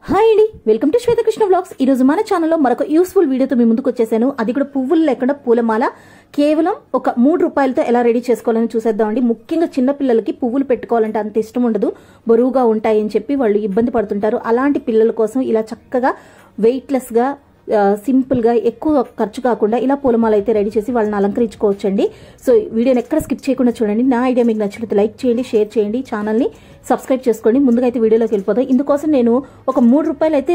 Hi అండి, welcome to Swetha Krishna vlogs. ఈ రోజు మన ఛానల్లో మరొక యూస్ఫుల్ వీడియోతో మీ ముందుకు వచ్చేసాను. అది కూడా పువ్వులు లేకుండా పూలమాల కేవలం ఒక 3 రూపాయలతో ఎలా రెడీ చేసుకోవాలని చూసేద్దామండి. ముఖ్యంగా చిన్నపిల్లలకి పువ్వులు పెట్టుకోవాలంటే అంత ఇష్టం ఉండదు, బరువుగా ఉంటాయని చెప్పి వాళ్ళు ఇబ్బంది పడుతుంటారు. అలాంటి పిల్లల కోసం ఇలా చక్కగా వెయిట్లెస్ గా సింపుల్ గా ఎక్కువ ఖర్చు కాకుండా ఇలా పూలమాల అయితే రెడీ చేసి వాళ్ళని అలంకరించుకోవచ్చండి. సో వీడియోని ఎక్కడ స్కిప్ చేయకుండా చూడండి. నా ఐడియా మీకు నచ్చినట్లయితే లైక్ చేయండి, షేర్ చేయండి, ఛానల్ని సబ్స్క్రైబ్ చేసుకోండి. ముందుగా అయితే వీడియోలోకి వెళ్ళిపోతాం. ఇందుకోసం నేను ఒక 3 రూపాయలు అయితే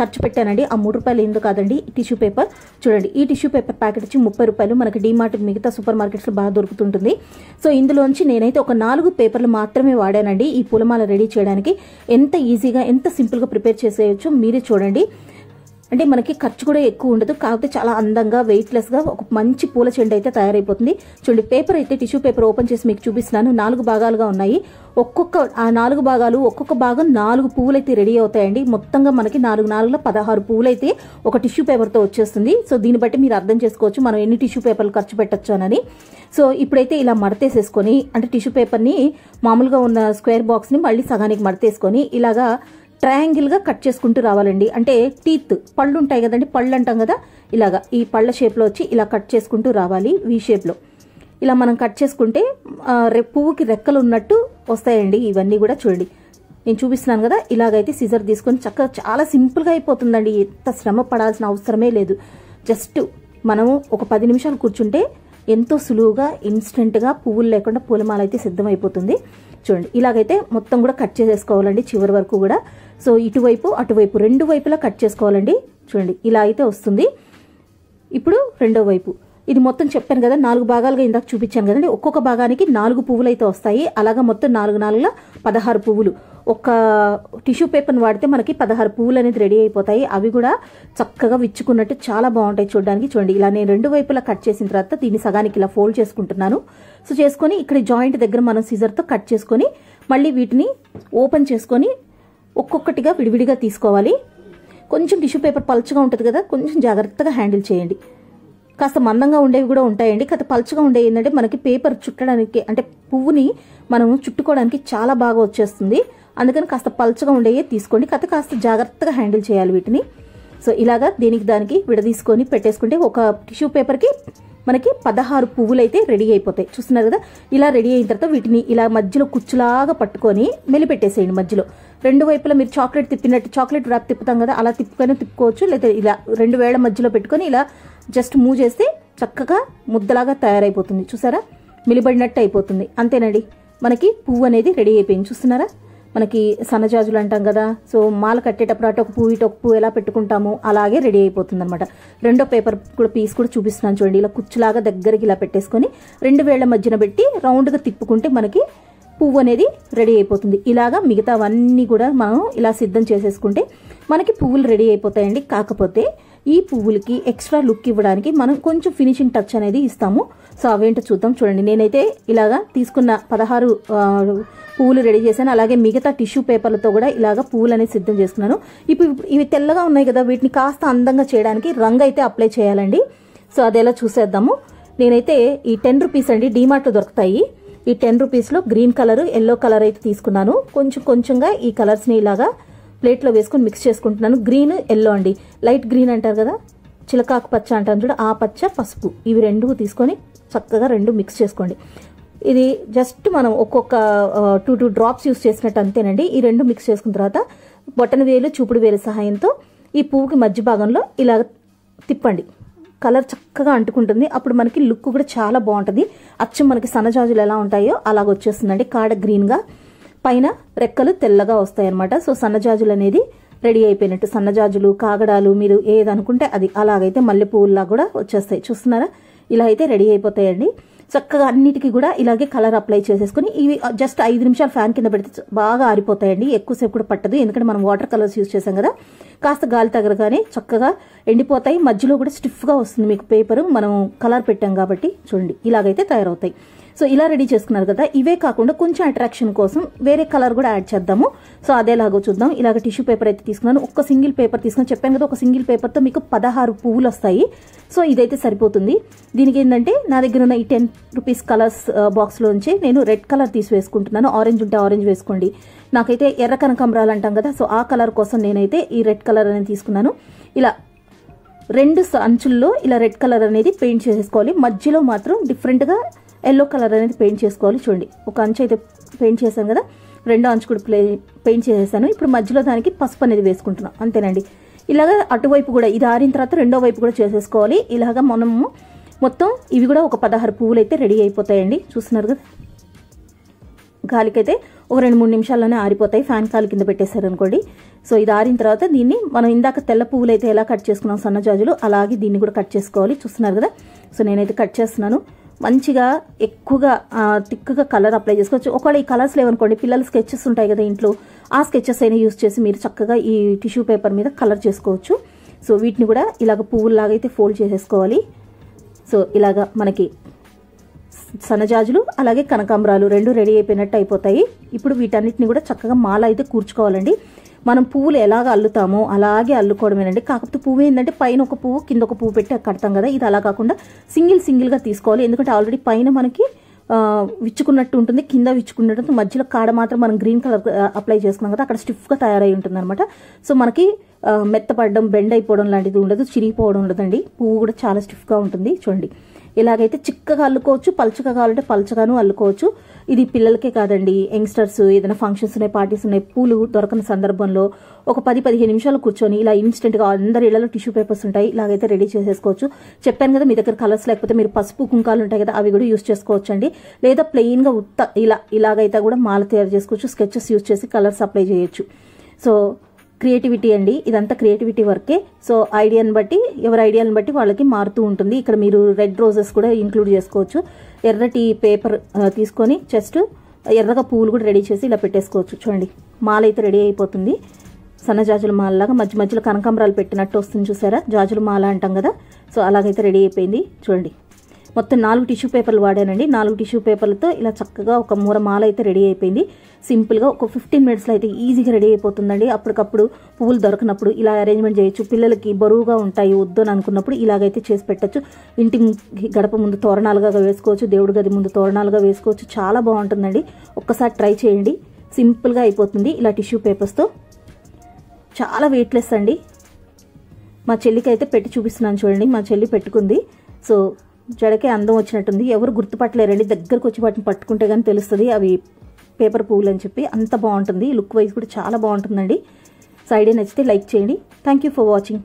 ఖర్చు పెట్టానండి. ఆ 3 రూపాయలు ఎందుకు కాదండి, టిష్యూ పేపర్ చూడండి. ఈ టిష్యూ పేపర్ ప్యాకెట్ వచ్చి 30 రూపాయలు. మనకి డీమార్ట్ మిగతా సూపర్ మార్కెట్స్లో బాగా దొరుకుతుంటుంది. సో ఇందులోంచి నేనైతే ఒక 4 పేపర్లు మాత్రమే వాడానండి ఈ పూలమాల రెడీ చేయడానికి. ఎంత ఈజీగా ఎంత సింపుల్గా ప్రిపేర్ చేసేయచ్చు మీరే చూడండి. అంటే మనకి ఖర్చు కూడా ఎక్కువ ఉండదు, కాకపోతే చాలా అందంగా వెయిట్లెస్గా ఒక మంచి పూల చెండు అయితే తయారైపోతుంది. చూడండి, పేపర్ అయితే టిష్యూ పేపర్ ఓపెన్ చేసి మీకు చూపిస్తున్నాను. 4 భాగాలుగా ఉన్నాయి. ఆ 4 భాగాలు ఒక్కొక్క భాగం 4 పువ్వులు అయితే రెడీ అవుతాయండి. మొత్తంగా మనకి 4 16 పువ్వులు అయితే ఒక టిష్యూ పేపర్తో వచ్చేస్తుంది. సో దీన్ని బట్టి మీరు అర్థం చేసుకోవచ్చు మనం ఎన్ని టిష్యూ పేపర్లు ఖర్చు పెట్టచ్చు అని. సో ఇప్పుడైతే ఇలా మడతేసేసుకొని, అంటే టిష్యూ పేపర్ని మామూలుగా ఉన్న స్క్వేర్ బాక్స్ని మళ్ళీ సగానికి మడతేసుకొని ఇలాగా ట్రయాంగిల్ గా కట్ చేసుకుంటూ రావాలండి. అంటే టీత్ పళ్ళు ఉంటాయి కదండి, పళ్ళు అంటాం కదా, ఇలాగా ఈ పళ్ళ షేప్ లో వచ్చి ఇలా కట్ చేసుకుంటూ రావాలి. వి షేప్ లో ఇలా మనం కట్ చేసుకుంటే పువ్వుకి రెక్కలు ఉన్నట్టు వస్తాయండి. ఇవన్నీ కూడా చూడండి, నేను చూపిస్తున్నాను కదా. ఇలాగైతే సిజర్ తీసుకొని చక్కగా చాలా సింపుల్ గా అయిపోతుందండి. ఎంత శ్రమ పడాల్సిన అవసరమే లేదు. జస్ట్ మనము ఒక 10 నిమిషాలు కూర్చుంటే ఎంతో సులువుగా ఇన్స్టెంట్ గా పువ్వులు లేకుండా పూలమాల అయితే సిద్ధమైపోతుంది. చూడండి, ఇలాగైతే మొత్తం కూడా కట్ చేసేసుకోవాలండి చివరి వరకు కూడా. సో ఇటువైపు అటువైపు 2 వైపులా కట్ చేసుకోవాలండి. చూడండి, ఇలా అయితే వస్తుంది. ఇప్పుడు రెండో వైపు ఇది మొత్తం చెప్పాను కదా, 4 భాగాలుగా ఇందాక చూపించాను కదండి. ఒక్కొక్క భాగానికి 4 పువ్వులు అయితే వస్తాయి. అలాగా మొత్తం 4 16 పువ్వులు. ఒక టిష్యూ పేపర్ని వాడితే మనకి 16 పువ్వులు అనేది రెడీ అయిపోతాయి. అవి కూడా చక్కగా విచ్చుకున్నట్టు చాలా బాగుంటాయి చూడడానికి. చూడండి, ఇలా నేను 2 వైపులా కట్ చేసిన తర్వాత దీన్ని సగానికి ఇలా ఫోల్డ్ చేసుకుంటున్నాను. సో చేసుకొని ఇక్కడ జాయింట్ దగ్గర మనం సిజర్తో కట్ చేసుకొని మళ్ళీ వీటిని ఓపెన్ చేసుకొని ఒక్కొక్కటిగా విడివిడిగా తీసుకోవాలి. కొంచెం టిష్యూ పేపర్ పలుచగా ఉంటుంది కదా, కొంచెం జాగ్రత్తగా హ్యాండిల్ చేయండి. కాస్త మందంగా ఉండేవి కూడా ఉంటాయండి. కాస్త పలుచగా ఉండేవి ఏంటంటే మనకి పేపర్ చుట్టడానికి, అంటే పువ్వుని మనం చుట్టుకోవడానికి చాలా బాగా వచ్చేస్తుంది. అందుకని కాస్త పలుచగా ఉండేవి తీసుకోండి. కాస్త జాగ్రత్తగా హ్యాండిల్ చేయాలి వీటిని. సో ఇలాగా దానికి విడదీసుకొని పెట్టేసుకుంటే ఒక టిష్యూ పేపర్కి మనకి 16 పువ్వులు అయితే రెడీ అయిపోతాయి. చూస్తున్నారు కదా, ఇలా రెడీ అయిన తర్వాత వీటిని ఇలా మధ్యలో కుచ్చులాగా పట్టుకొని మెలిపెట్టేసేయండి. మధ్యలో 2 వైపులా మీరు చాక్లెట్ తిప్పినట్టు, చాక్లెట్ ర్యాప్ తిప్పుతాం కదా, అలా తిప్పుకోవచ్చు. లేదా ఇలా 2 వేళ్ల మధ్యలో పెట్టుకొని ఇలా జస్ట్ మూవ్ చేస్తే చక్కగా ముద్దలాగా తయారైపోతుంది. చూసారా, మిలిబడినట్టు అయిపోతుంది. అంతేనండి, మనకి పువ్వు అనేది రెడీ అయిపోయింది. చూస్తున్నారా, మనకి సన్నజాజులు అంటాం కదా. సో మాల కట్టేటప్పుడు అటు ఒక పువ్వు ఇటు ఒక పువ్వు ఎలా పెట్టుకుంటామో అలాగే రెడీ అయిపోతుంది అనమాట. రెండో పేపర్ కూడా పీస్ కూడా చూపిస్తున్నాను చూడండి. ఇలా కుచ్చులాగా దగ్గరికి ఇలా పెట్టేసుకొని 2 వేళ్ల మధ్యన పెట్టి రౌండ్గా తిప్పుకుంటే మనకి పువ్వు అనేది రెడీ అయిపోతుంది. ఇలాగా మిగతావన్నీ కూడా మనం ఇలా సిద్ధం చేసేసుకుంటే మనకి పువ్వులు రెడీ అయిపోతాయండి. కాకపోతే ఈ పువ్వులకి ఎక్స్ట్రా లుక్ ఇవ్వడానికి మనం కొంచెం ఫినిషింగ్ టచ్ అనేది ఇస్తాము. సో అవేంటో చూద్దాం. చూడండి, నేనైతే ఇలాగా తీసుకున్న 16 పువ్వులు రెడీ చేశాను. అలాగే మిగతా టిష్యూ పేపర్లతో కూడా ఇలాగ పువ్వులు అనేది సిద్ధం చేసుకున్నాను. ఇప్పుడు ఇవి తెల్లగా ఉన్నాయి కదా, వీటిని కాస్త అందంగా చేయడానికి రంగు అయితే అప్లై చేయాలండి. సో అదేలా చూసేద్దాము. నేనైతే ఈ 10 రూపీస్ అండి, డీమార్ట్లో దొరుకుతాయి. ఈ 10 రూపీస్లో గ్రీన్ కలర్, ఎల్లో కలర్ అయితే తీసుకున్నాను. కొంచెంగా ఈ కలర్స్ని ఇలాగా ప్లేట్లో వేసుకొని మిక్స్ చేసుకుంటున్నాను. గ్రీన్, ఎల్లో అండి. లైట్ గ్రీన్ అంటారు కదా, చిలకాకు పచ్చ అంటారు చూడ, ఆ పచ్చ, పసుపు, ఇవి 2 తీసుకొని చక్కగా 2 మిక్స్ చేసుకోండి. ఇది జస్ట్ మనం ఒక్కొక్క 2 డ్రాప్స్ యూస్ చేసినట్టు అంతేనండి. ఈ 2 మిక్స్ చేసుకున్న తర్వాత బొటన వేలు, చూపుడు వేలు సహాయంతో ఈ పువ్వుకి మధ్య భాగంలో ఇలా తిప్పండి. కలర్ చక్కగా అంటుకుంటుంది. అప్పుడు మనకి లుక్ కూడా చాలా బాగుంటుంది. అచ్చం మనకి సన్నజాజులు ఎలా ఉంటాయో అలాగ వచ్చేస్తుందండి. కాడ గ్రీన్గా, పైన రెక్కలు తెల్లగా వస్తాయి అనమాట. సో సన్నజాజులు అనేది రెడీ అయిపోయినట్టు. సన్నజాజులు, కాగడాలు, మీరు ఏదనుకుంటే అది అలాగైతే మల్లె పువ్వుల్లా కూడా వచ్చేస్తాయి. చూస్తున్నారా, ఇలా అయితే రెడీ అయిపోతాయండి. చక్కగా అన్నిటికీ కూడా ఇలాగే కలర్ అప్లై చేసేసుకుని ఇవి జస్ట్ 5 నిమిషాలు ఫ్యాన్ కింద పెడితే బాగా ఆరిపోతాయండి. ఎక్కువసేపు కూడా పట్టదు, ఎందుకంటే మనం వాటర్ కలర్స్ యూజ్ చేసాం కదా. కాస్త గాలి తగలగానే చక్కగా ఎండిపోతాయి. మధ్యలో కూడా స్టిఫ్గా వస్తుంది మీకు పేపర్, మనం కలర్ పెట్టాం కాబట్టి. చూడండి, ఇలాగైతే తయారవుతాయి. సో ఇలా రెడీ చేసుకున్నారు కదా, ఇవే కాకుండా కొంచెం అట్రాక్షన్ కోసం వేరే కలర్ కూడా యాడ్ చేద్దాము. సో అదేలాగో చూద్దాం. ఇలాగ టిష్యూ పేపర్ అయితే తీసుకున్నాను. ఒక సింగిల్ పేపర్ తీసుకుని చెప్పాను కదా, ఒక సింగిల్ పేపర్తో మీకు 16 పువ్వులు వస్తాయి. సో ఇదైతే సరిపోతుంది. దీనికి ఏంటంటే నా దగ్గర ఉన్న ఈ 10 రూపీస్ కలర్స్ బాక్స్లోంచి నేను రెడ్ కలర్ తీసి వేసుకుంటున్నాను. ఆరెంజ్ ఉంటే ఆరెంజ్ వేసుకోండి. నాకైతే ఎర్ర కనకాంబరాలు అంటాం కదా, సో ఆ కలర్ కోసం నేనైతే ఈ రెడ్ కలర్ అనేది తీసుకున్నాను. ఇలా 2 అంచుల్లో ఇలా రెడ్ కలర్ అనేది పెయింట్ చేసేసుకోవాలి. మధ్యలో మాత్రం డిఫరెంట్గా ఎల్లో కలర్ అనేది పెయింట్ చేసుకోవాలి. చూడండి, ఒక అంచు అయితే పెయింట్ చేశాను కదా, 2 అంచు కూడా పెయింట్ చేసేసాను. ఇప్పుడు మధ్యలో దానికి పసుపు అనేది వేసుకుంటున్నాం. అంతేనండి. ఇలాగా అటువైపు కూడా ఇది ఆరిన తర్వాత రెండో వైపు కూడా చేసేసుకోవాలి. ఇలాగా మనము మొత్తం ఇవి కూడా ఒక 16 పువ్వులు అయితే రెడీ అయిపోతాయండి. చూస్తున్నారు కదా, గాలికైతే ఒక 2-3 నిమిషాల్లోనే ఆరిపోతాయి. ఫ్యాన్ కాలు కింద పెట్టేశారు అనుకోండి. సో ఇది ఆరిన తర్వాత దీన్ని మనం ఇందాక తెల్ల పువ్వులు అయితే ఎలా కట్ చేసుకున్నాం సన్నజాజులు, అలాగే దీన్ని కూడా కట్ చేసుకోవాలి. చూస్తున్నారు కదా, సో నేనైతే కట్ చేస్తున్నాను. మంచిగా ఎక్కువగా థిక్గా కలర్ అప్లై చేసుకోవచ్చు. ఒకవేళ ఈ కలర్స్ లేవనుకోండి, పిల్లల స్కెచెస్ ఉంటాయి కదా ఇంట్లో, ఆ స్కెచెస్ అయినా యూజ్ చేసి మీరు చక్కగా ఈ టిష్యూ పేపర్ మీద కలర్ చేసుకోవచ్చు. సో వీటిని కూడా ఇలాగ పువ్వుల్లాగా అయితే ఫోల్డ్ చేసేసుకోవాలి. సో ఇలాగా మనకి సన్నజాజులు అలాగే కనకాంబరాలు 2 రెడీ అయిపోయినట్టు అయిపోతాయి. ఇప్పుడు వీటన్నిటిని కూడా చక్కగా మాల అయితే కూర్చుకోవాలండి. మనం పువ్వులు ఎలాగ అల్లుతామో అలాగే అల్లుకోవడమేనండి. కాకపోతే పువ్వు ఏంటంటే పైన ఒక పువ్వు కింద ఒక పువ్వు పెట్టి కడతాం కదా, ఇది అలా కాకుండా సింగిల్గా తీసుకోవాలి. ఎందుకంటే ఆల్రెడీ పైన మనకి విచ్చుకున్నట్టు ఉంటుంది, కింద విచ్చుకున్నట్టు, మధ్యలో కాడ మాత్రం మనం గ్రీన్ కలర్ అప్లై చేసుకున్నాం కదా, అక్కడ స్టిఫ్గా తయారై ఉంటుంది అనమాట. సో మనకి మెత్తపడడం, బెండ్ అయిపోవడం లాంటిది ఉండదు, చిరిగిపోవడం ఉండదండి. పువ్వు కూడా చాలా స్టిఫ్గా ఉంటుంది. చూడండి, ఇలాగైతే చిక్కగా అల్లుకోవచ్చు, పల్చగా కావాలంటే పల్చగాను అల్లుకోవచ్చు. ఇది పిల్లలకే కాదండి, యంగ్స్టర్స్ ఏదైనా ఫంక్షన్స్ ఉన్నాయి, పార్టీస్ ఉన్నాయి, పూలు దొరకని సందర్భంలో ఒక 10-15 నిమిషాలు కూర్చొని ఇలా ఇన్స్టెంట్గా అందరి ఇళ్లలో టిష్యూ పేపర్స్ ఉంటాయి, ఇలాగైతే రెడీ చేసేసుకోవచ్చు. చెప్పాను కదా, మీ దగ్గర కలర్స్ లేకపోతే మీరు పసుపు కుంకాలు ఉంటాయి కదా, అవి కూడా యూజ్ చేసుకోవచ్చు అండి. లేదా ప్లెయిన్గా ఇలాగైతే కూడా మాల తయారు చేసుకోవచ్చు. స్కెచెస్ యూజ్ చేసి కలర్స్ అప్లై చేయొచ్చు. సో క్రియేటివిటీ అండి, ఇదంతా క్రియేటివిటీ వర్కే. సో ఐడియాని బట్టి, ఎవరి ఐడియాని బట్టి వాళ్ళకి మారుతూ ఉంటుంది. ఇక్కడ మీరు రెడ్ రోజెస్ కూడా ఇంక్లూడ్ చేసుకోవచ్చు. ఎర్రటి పేపర్ తీసుకొని జస్ట్ ఎర్రగా పువ్వులు కూడా రెడీ చేసి ఇలా పెట్టేసుకోవచ్చు. చూడండి, మాల అయితే రెడీ అయిపోతుంది. సన్నజాజుల మాలలాగా మధ్య మధ్యలో కనకాంబరాలు పెట్టినట్టు వస్తుంది, చూసారా, జాజుల మాల అంటాం కదా. సో అలాగైతే రెడీ అయిపోయింది. చూడండి, మొత్తం 4 టిష్యూ పేపర్లు వాడానండి. 4 టిష్యూ పేపర్లతో ఇలా చక్కగా ఒక మూర మాల అయితే రెడీ అయిపోయింది. సింపుల్గా ఒక 15 మినిట్స్లో అయితే ఈజీగా రెడీ అయిపోతుందండి. అప్పటికప్పుడు పువ్వులు దొరకనప్పుడు ఇలా అరేంజ్మెంట్ చేయొచ్చు. పిల్లలకి బరువుగా ఉంటాయి వద్దు అని అనుకున్నప్పుడు ఇలాగైతే చేసి పెట్టచ్చు. ఇంటి గడప ముందు తోరణాలుగా వేసుకోవచ్చు, దేవుడి గది ముందు తోరణాలుగా వేసుకోవచ్చు. చాలా బాగుంటుందండి, ఒక్కసారి ట్రై చేయండి. సింపుల్గా అయిపోతుంది ఇలా టిష్యూ పేపర్స్తో. చాలా వెయిట్లెస్ అండి. మా చెల్లికి అయితే పెట్టి చూపిస్తున్నాను చూడండి. మా చెల్లి పెట్టుకుంది. సో జడకే అందం వచ్చినట్టుంది. ఎవరు గుర్తుపట్టలేరండి, దగ్గరకు వచ్చి వాటిని పట్టుకుంటే కానీ తెలుస్తుంది అవి పేపర్ పువ్వులు అని చెప్పి. అంత బాగుంటుంది, లుక్ వైజ్ కూడా చాలా బాగుంటుందండి. సో ఐడియా నచ్చితే లైక్ చేయండి. Thank you for watching.